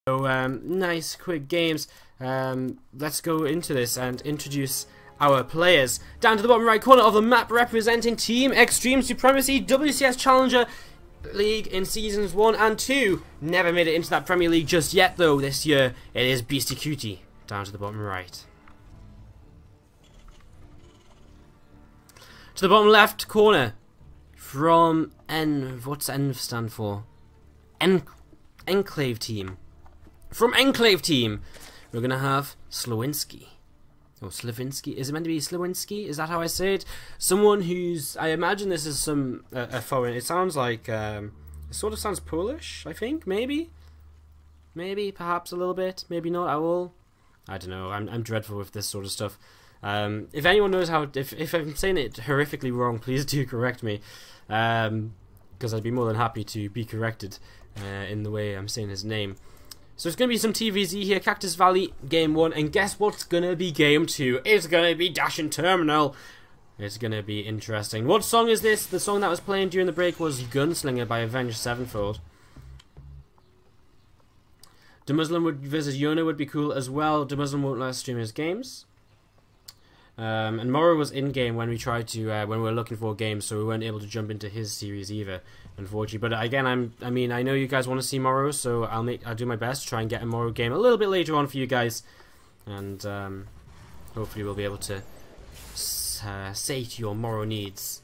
So nice quick games. Let's go into this and introduce our players. Down to the bottom right corner of the map, representing Team Extreme Supremacy, WCS Challenger League in Seasons 1 and 2. Never made it into that Premier League just yet though this year. It is Beastyqt, down to the bottom right. To the bottom left corner, from what's N stand for? Enclave Team. From Enclave Team, we're going to have Slawinski. Or Slawinski. Is it meant to be Slawinski? Is that how I say it? Someone who's... I imagine this is some... a foreign... It sounds like... it sort of sounds Polish, I think, maybe? Maybe, perhaps a little bit. Maybe not at all. I don't know. I'm dreadful with this sort of stuff. If anyone knows how... If I'm saying it horrifically wrong, please do correct me. Because I'd be more than happy to be corrected in the way I'm saying his name. So it's going to be some TVZ here, Cactus Valley, Game 1, and guess what's going to be Game 2? It's going to be Dash and Terminal. It's going to be interesting. What song is this? The song that was playing during the break was Gunslinger by Avenged Sevenfold. The Muslim versus Yona would be cool as well. The Muslim won't let us stream his games. And Morrow was in game when we tried to when we were looking for games, so we weren't able to jump into his series either, unfortunately. But again, I mean I know you guys want to see Morrow, so I'll do my best to try and get a Morrow game a little bit later on for you guys, and hopefully we'll be able to sate your Morrow needs.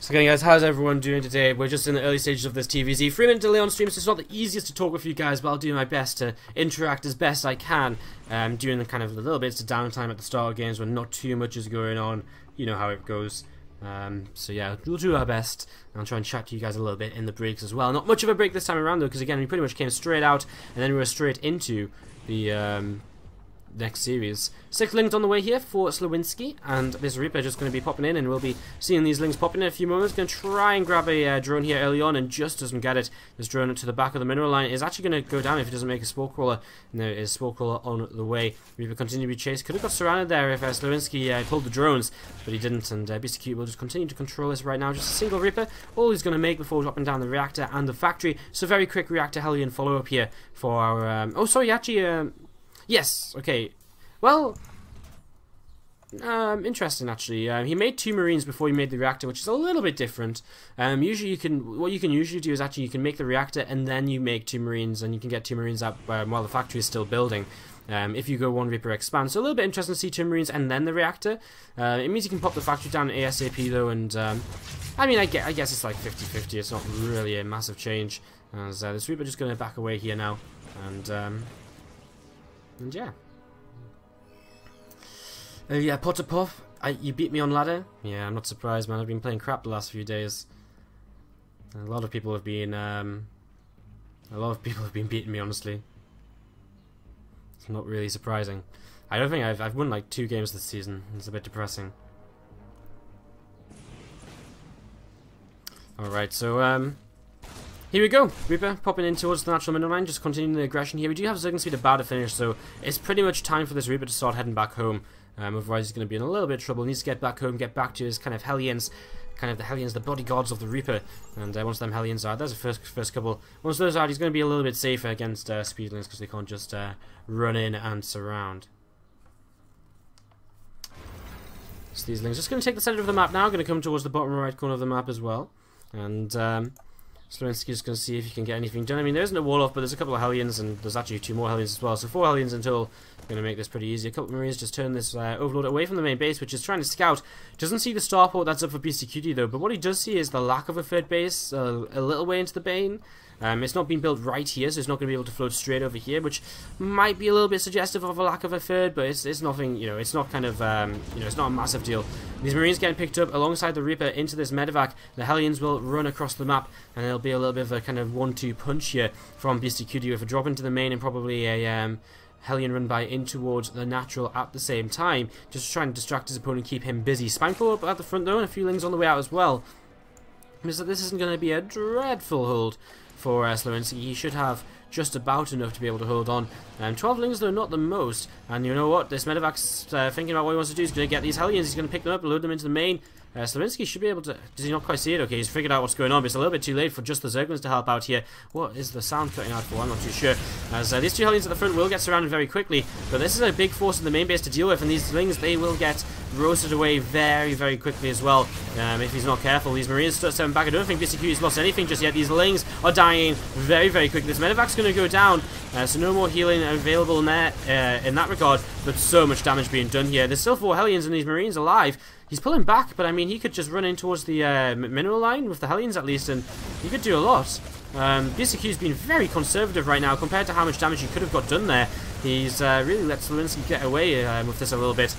So again guys, how's everyone doing today? We're just in the early stages of this TVZ. 3-minute delay on stream, so it's not the easiest to talk with you guys, but I'll do my best to interact as best I can during the kind of the little bits of downtime at the start of games when not too much is going on. You know how it goes. So yeah, we'll do our best, and I'll try and chat to you guys a little bit in the breaks as well. Not much of a break this time around though, because again we pretty much came straight out and then we were straight into the next series. 6 links on the way here for Slawinski, and this Reaper just going to be popping in, and we'll be seeing these links popping in a few moments. Going to try and grab a drone here early on, and just doesn't get it. This drone to the back of the mineral line is actually going to go down if it doesn't make a spore crawler. And there is spore crawler on the way. Reaper continue to be chased. Could have got surrounded there if Slawinski pulled the drones, but he didn't, and Beastyqt will just continue to control this right now. Just a single Reaper, all he's going to make before dropping down the reactor and the factory. So very quick reactor Hellion follow up here for our... oh sorry, actually... yes, okay. Well, interesting actually. He made 2 Marines before he made the reactor, which is a little bit different. Usually what you can usually do is actually you can make the reactor and then you make 2 Marines, and you can get 2 Marines up while the factory is still building. If you go 1 Reaper expand. So a little bit interesting to see 2 Marines and then the reactor. It means you can pop the factory down ASAP though, and I mean I guess it's like 50-50. It's not really a massive change. As this Reaper just going to back away here now, and yeah. Yeah, Potter Puff, you beat me on ladder. Yeah, I'm not surprised, man. I've been playing crap the last few days. A lot of people have been beating me, honestly. It's not really surprising. I don't think I've won like 2 games this season. It's a bit depressing. Alright, so here we go. Reaper popping in towards the natural mineral line, just continuing the aggression here. We do have Zergen Speed about to finish, so it's pretty much time for this Reaper to start heading back home. Otherwise he's going to be in a little bit of trouble. He needs to get back home, get back to his kind of Hellions, the bodyguards of the Reaper. And once them Hellions are, there's the first couple. Once those are, he's going to be a little bit safer against Speedlings, because they can't just run in and surround. So these Lings just going to take the center of the map now, going to come towards the bottom right corner of the map as well. And Slawinski's going to see if he can get anything done. I mean, there isn't a wall off, but there's a couple of Hellions, and there's actually 2 more Hellions as well. So 4 Hellions in total. Going to make this pretty easy. A couple of Marines just turn this Overlord away from the main base, which is trying to scout. Doesn't see the starport that's up for Beastyqt though, but what he does see is the lack of a third base a little way into the bane. It's not been built right here, so it's not going to be able to float straight over here, which might be a little bit suggestive of a lack of a third, but it's nothing, you know, it's not kind of, you know, it's not a massive deal. These Marines getting picked up alongside the Reaper into this medevac. The Hellions will run across the map, and there'll be a little bit of a kind of 1-2 punch here from Beastyqt with a drop into the main and probably a Hellion run by in towards the natural at the same time, just trying to distract his opponent, keep him busy. Spineful up at the front though, and a few Lings on the way out as well. So this isn't going to be a dreadful hold for Slawinski. He should have just about enough to be able to hold on. 12 Lings though, not the most. And you know what? This medevac's thinking about what he wants to do. He's going to get these Hellions. He's going to pick them up, load them into the main. Slawinski should be able to... Does he not quite see it? Okay, he's figured out what's going on, but it's a little bit too late for just the Zerglings to help out here. What is the sound cutting out for? I'm not too sure. As these two Hellions at the front will get surrounded very quickly, but this is a big force in the main base to deal with, and these Slings, they will get roasted away very, very quickly as well. If he's not careful, these Marines start stepping back. I don't think Beastyqt has lost anything just yet. These Lings are dying very, very quickly. This medevac's going to go down, so no more healing available in that regard, but so much damage being done here. There's still 4 Hellions and these Marines alive. He's pulling back, but I mean, he could just run in towards the mineral line with the Hellions at least, and he could do a lot. Beastyqt's been very conservative right now compared to how much damage he could have got done there. He's really let Slawinski get away with this a little bit.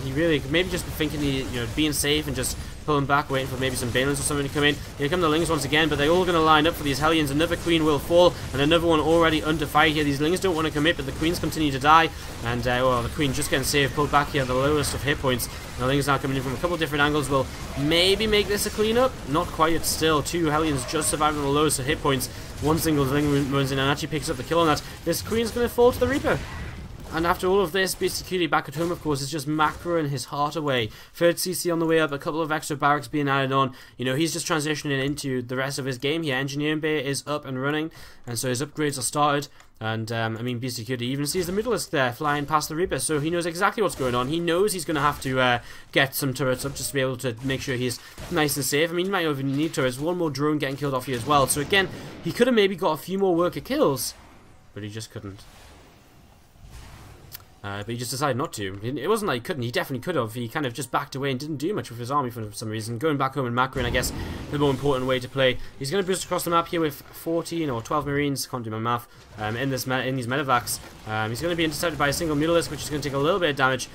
He really could maybe just be thinking, being safe and just pulling back, waiting for maybe some Balins or something to come in. Here come the Lings once again, but they're all going to line up for these Hellions. Another Queen will fall, and another one already under fire here. These Lings don't want to commit, but the Queens continue to die. And, well, the Queen just getting saved, pulled back here at the lowest of hit points. The Lings now coming in from a couple different angles will maybe make this a cleanup. Not quite, still. 2 Hellions just surviving the lowest of hit points. One single Ling runs in and actually picks up the kill on that. This Queen's going to fall to the Reaper. And after all of this, Beastyqt back at home, of course, is just macroing his heart away. 3rd CC on the way up, a couple of extra barracks being added on. He's just transitioning into the rest of his game here. Engineering Bay is up and running, and so his upgrades are started. And, I mean, Beastyqt even sees the Middleist there flying past the Reaper, so he knows exactly what's going on. He knows he's going to have to get some turrets up just to be able to make sure he's nice and safe. I mean, he might even need turrets. One more drone getting killed off here as well. So, again, he could have maybe got a few more worker kills, but he just couldn't. But he just decided not to. It wasn't like he couldn't, he definitely could have. He kind of just backed away and didn't do much with his army for some reason. Going back home and macroing, I guess, the more important way to play. He's going to boost across the map here with 14 or 12 Marines, can't do my math, in these medevacs. He's going to be intercepted by a single Mutalisk, which is going to take a little bit of damage.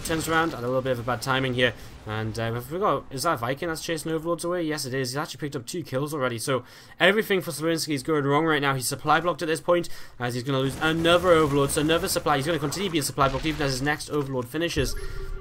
Turns around, had a little bit of a bad timing here. And I forgot, is that Viking that's chasing Overlords away? Yes, it is. He's actually picked up 2 kills already. So everything for Slawinski is going wrong right now. He's supply blocked at this point, as he's going to lose another Overlord. So another supply. He's going to continue being supply blocked even as his next Overlord finishes.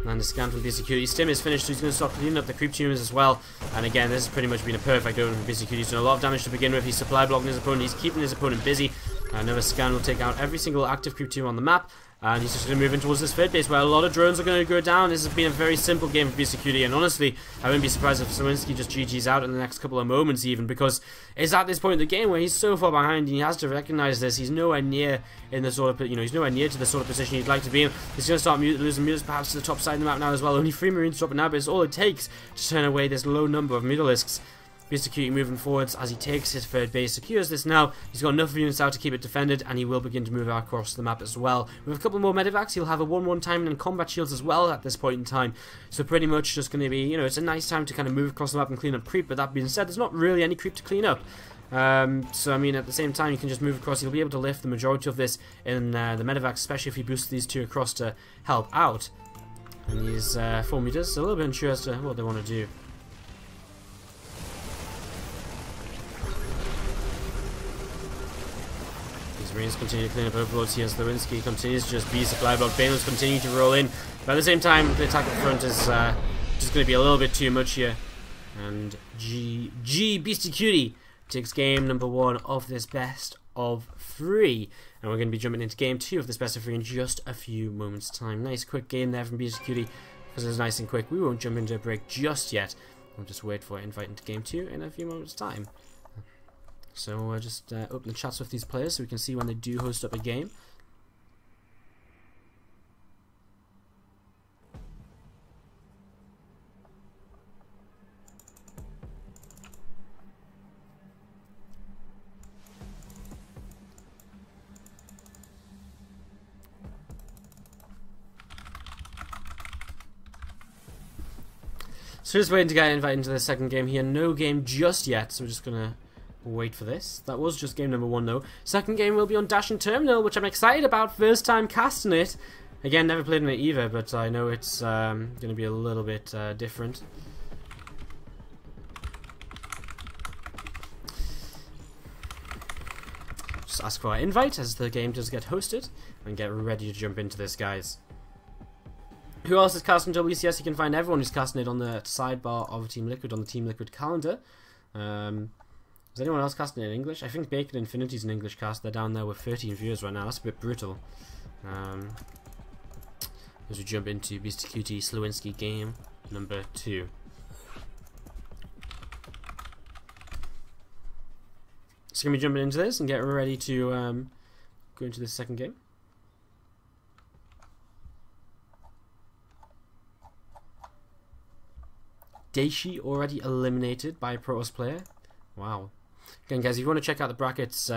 And the scan from Beastyqt. His stim is finished, so he's going to start cleaning up the creep tumors as well. And again, this has pretty much been a perfect omen for Beastyqt. He's done a lot of damage to begin with. He's supply blocking his opponent. He's keeping his opponent busy. Another scan will take out every single active creep tumor on the map. And he's just going to move in towards this 3rd base where a lot of drones are going to go down. This has been a very simple game for Beastyqt, and honestly, I wouldn't be surprised if Slawinski just GG's out in the next couple of moments even, because it's at this point in the game where he's so far behind and he has to recognize this. He's nowhere near in the sort of, he's nowhere near to the sort of position he'd like to be in. He's going to start losing Mutalisks perhaps to the top side of the map now as well. Only 3 Marines dropping now, but it's all it takes to turn away this low number of Mutalisks. Beastyqt moving forwards as he takes his 3rd base, secures this now. He's got enough units out to keep it defended, and he will begin to move out across the map as well. With a couple more medevacs, he'll have a 1-1 timing and combat shields as well at this point in time. So pretty much just going to be, it's a nice time to kind of move across the map and clean up creep, but that being said, there's not really any creep to clean up. So I mean, at the same time, you can just move across. He'll be able to lift the majority of this in the medevacs, especially if he boosts these 2 across to help out. And these 4 meters, a little bit unsure as to what they want to do. Marines continue to clean up Overlords here. Slawinski continues to just be supply block. Balins continue to roll in. But at the same time, the attack up front is just going to be a little bit too much here. And Beastyqt takes game number 1 of this best of 3. And we're going to be jumping into game 2 of this best of 3 in just a few moments' time. Nice quick game there from Beastyqt, because it was nice and quick. We won't jump into a break just yet. We'll just wait for invite into game 2 in a few moments' time. So we'll just open the chats with these players so we can see when they do host up a game. So just waiting to get invited into the 2nd game here. No game just yet, so we're just gonna wait for this. That was just game number 1 though. 2nd game will be on Dash and Terminal, which I'm excited about. First time casting it. Again, never played in it either, but I know it's going to be a little bit different. Just ask for our invite as the game does get hosted, and get ready to jump into this, guys. Who else is casting WCS? You can find everyone who's casting it on the sidebar of Team Liquid on the Team Liquid calendar. Is anyone else casting it in English? I think Bacon Infinity's an English cast. They're down there with 13 viewers right now. That's a bit brutal. As we jump into Beastyqt Slawinski game. number 2. So going to be jumping into this and get ready to go into this second game. Daishi already eliminated by a Protoss player. Wow. Again, guys, if you want to check out the brackets,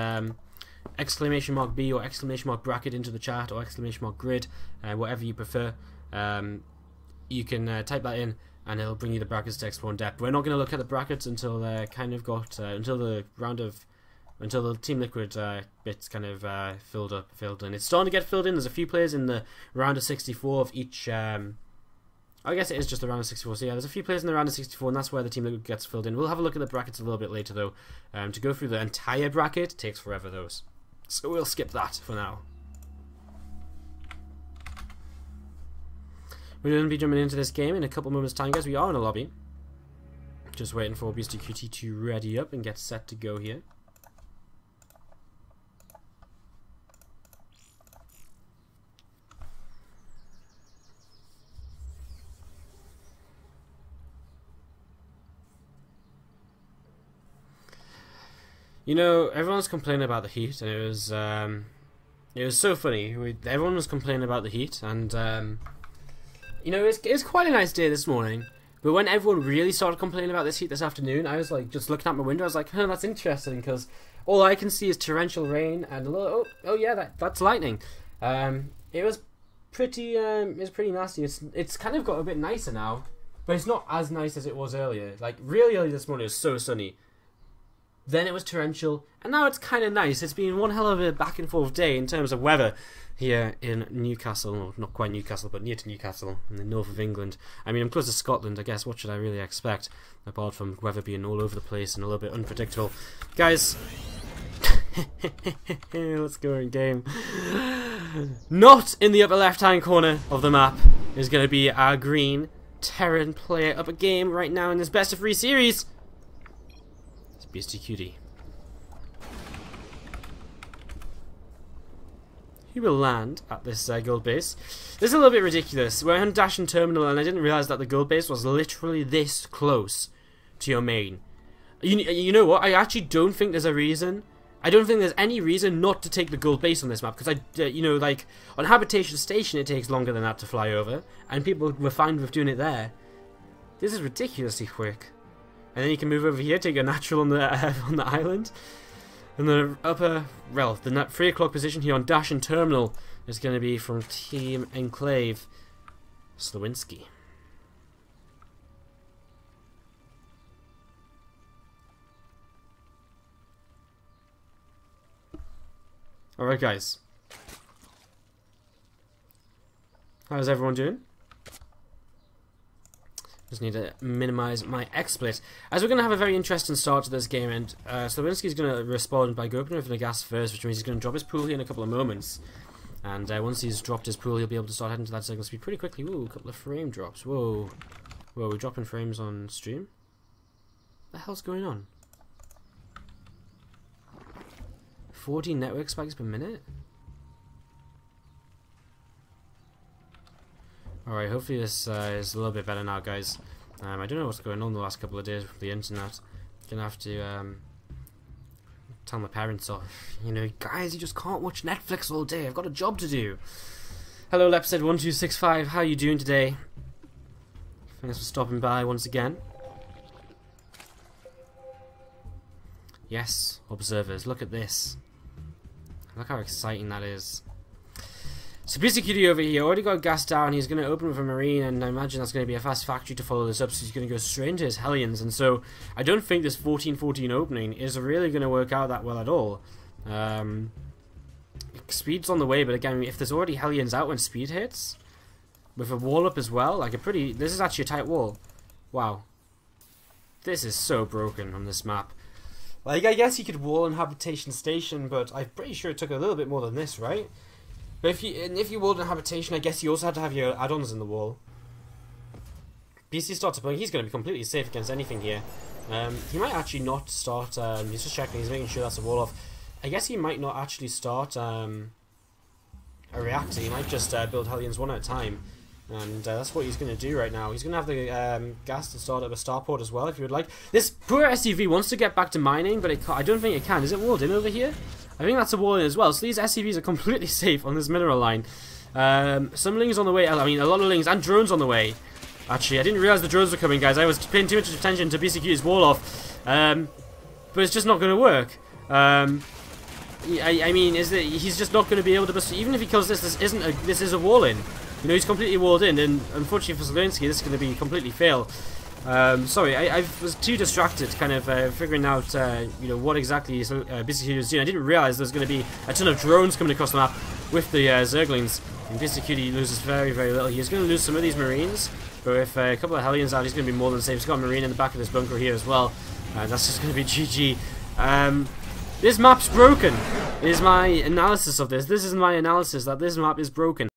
exclamation mark B or exclamation mark bracket into the chat, or exclamation mark grid, whatever you prefer. You can type that in, and it'll bring you the brackets to explore in depth. We're not going to look at the brackets until they're kind of got until the Team Liquid bits kind of filled in. It's starting to get filled in. There's a few players in the round of 64 of each. I guess it is just the round of 64. So yeah, there's a few players in the round of 64, and that's where the Team Liquid gets filled in. We'll have a look at the brackets a little bit later, though. To go through the entire bracket takes forever, those. So we'll skip that for now. We're going to be jumping into this game in a couple moments' time, guys. We are in a lobby. Just waiting for Beastyqt to ready up and get set to go here. You know, everyone's complaining about the heat, and it was so funny. Everyone was complaining about the heat, and you know, it was quite a nice day this morning. But when everyone really started complaining about this heat this afternoon, I was like, just looking out my window. I was like, huh, that's interesting, because all I can see is torrential rain and a little. Oh yeah, that's lightning. It was pretty nasty. It's kind of got a bit nicer now, but it's not as nice as it was earlier. Like really early this morning, it was so sunny. Then it was torrential, and now it's kind of nice. It's been one hell of a back and forth day in terms of weather here in Newcastle. Well, not quite Newcastle, but near to Newcastle, in the north of England. I mean, I'm close to Scotland, I guess. What should I really expect, apart from weather being all over the place and a little bit unpredictable? Guys, let's go in game. Not in the upper left-hand corner of the map is going to be our green Terran player up a game right now in this best of 3 series. Beastyqt. He will land at this gold base. This is a little bit ridiculous. We're on Dash and Terminal, and I didn't realise that the gold base was literally this close to your main. You know what? I actually don't think there's a reason. I don't think there's any reason not to take the gold base on this map, because you know, like on Habitation Station, it takes longer than that to fly over, and people were fine with doing it there. This is ridiculously quick. And then you can move over here, take a natural on the island. And the upper, well, the 3 o'clock position here on Dash and Terminal is going to be from Team Enclave, Slawinski. Alright guys. How's everyone doing? Just need to minimize my XSplit. As we're going to have a very interesting start to this game, and Slawinski's going to respond by going with the gas first, which means he's going to drop his pool here in a couple of moments. And once he's dropped his pool, he'll be able to start heading to that signal speed pretty quickly. Whoa, a couple of frame drops. Whoa. Whoa, we're dropping frames on stream? What the hell's going on? 14 network spikes per minute? Alright, hopefully this is a little bit better now, guys. I don't know what's going on the last couple of days with the internet. Gonna have to tell my parents off. You know, guys, you just can't watch Netflix all day. I've got a job to do. Hello, Lepsed1265. How are you doing today? Thanks for stopping by once again. Yes, observers, look at this. Look how exciting that is. So Beastyqt over here already got gas down. He's going to open with a marine, and I imagine that's going to be a fast factory to follow this up, so he's going to go straight into his Hellions. And so I don't think this 14-14 opening is really going to work out that well at all. Speed's on the way, but again, if there's already Hellions out when speed hits, with a wall up as well, like this is actually a tight wall. Wow. This is so broken on this map. Like, I guess you could wall in Habitation Station, but I'm pretty sure it took a little bit more than this, right? But if you walled in Habitation, I guess you also had to have your add-ons in the wall. BC starts to play. He's going to be completely safe against anything here. He might actually not start. He's just checking. He's making sure that's a wall off. I guess he might not actually start a reactor. He might just build Hellions one at a time. And that's what he's going to do right now. He's going to have the gas to start up a starport as well, if you would like. This poor SUV wants to get back to mining, but I don't think it can. Is it walled in over here? I think that's a wall in as well. So these SUVs are completely safe on this mineral line. Some lings on the way. I mean, a lot of lings and drones on the way. Actually, I didn't realize the drones were coming, guys. I was paying too much attention to Beastyqt's wall off. But it's just not going to work. I mean, he's just not going to be able to. Even if he kills this, this is a wall in. You know, he's completely walled in, and unfortunately for Slawinski, this is going to be completely fail. Sorry, I was too distracted, kind of figuring out, you know, what exactly Beastyqt was doing. I didn't realize there was going to be a ton of drones coming across the map with the Zerglings. And Beastyqt loses very, very little. He's going to lose some of these Marines, but with a couple of Hellions out, he's going to be more than safe. He's got a Marine in the back of this bunker here as well. That's just going to be GG. This map's broken, is my analysis of this. This is my analysis, that this map is broken.